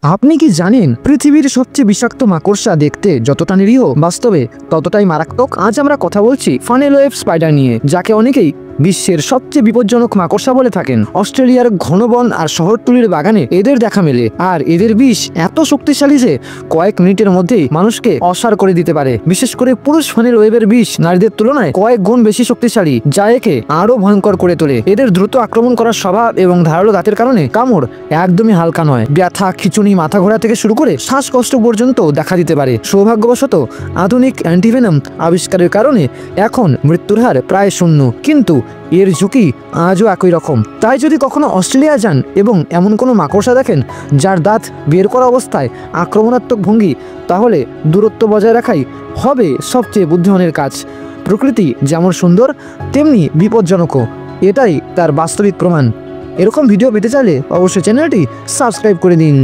আপনি কি জানেন পৃথিবীর সবচেয়ে বিষাক্ত মাকড়সা দেখতে যতটা নিরীহ বাস্তবে ততটাই মারাত্মক? আজ আমরা কথা বলছি ফানেল ওয়েব স্পাইডার নিয়ে, যাকে অনেকেই বিশ্বের সবচেয়ে বিপজ্জনক মাকড়সা বলে থাকেন। অস্ট্রেলিয়ার ঘন বন আর শহরতলির বাগানে এদের দেখা মেলে, আর এদের বিষ এত শক্তিশালী যে কয়েক মিনিটের মধ্যেই মানুষকে অসাড় করে দিতে পারে। বিশেষ করে পুরুষ ফানেল ওয়েবের বিষ নারীদের তুলনায় কয়েক গুণ বেশি শক্তিশালী, যা একে আরো ভয়ঙ্কর করে তোলে। এদের দ্রুত আক্রমণ করার স্বভাব এবং ধারালো দাঁতের কারণে কামড় একদমই হালকা নয়। ব্যথা, খিঁচুনি, মাথা ঘোরা থেকে শুরু করে শ্বাসকষ্ট পর্যন্ত দেখা দিতে পারে। সৌভাগ্যবশত আধুনিক অ্যান্টিভেনম আবিষ্কারের কারণে এখন মৃত্যুর হার প্রায় শূন্য, কিন্তু এর ঝুঁকি আজও একই রকম। তাই যদি কখনো অস্ট্রেলিয়া যান এবং এমন কোনো মাকড়সা দেখেন যার দাঁত বের করা অবস্থায় আক্রমণাত্মক ভঙ্গি, তাহলে দূরত্ব বজায় রাখাই হবে সবচেয়ে বুদ্ধিমানের কাজ। প্রকৃতি যেমন সুন্দর তেমনি বিপজ্জনকও, এটাই তার বাস্তবিক প্রমাণ। এরকম ভিডিও পেতে চাইলে অবশ্যই চ্যানেলটি সাবস্ক্রাইব করে দিন।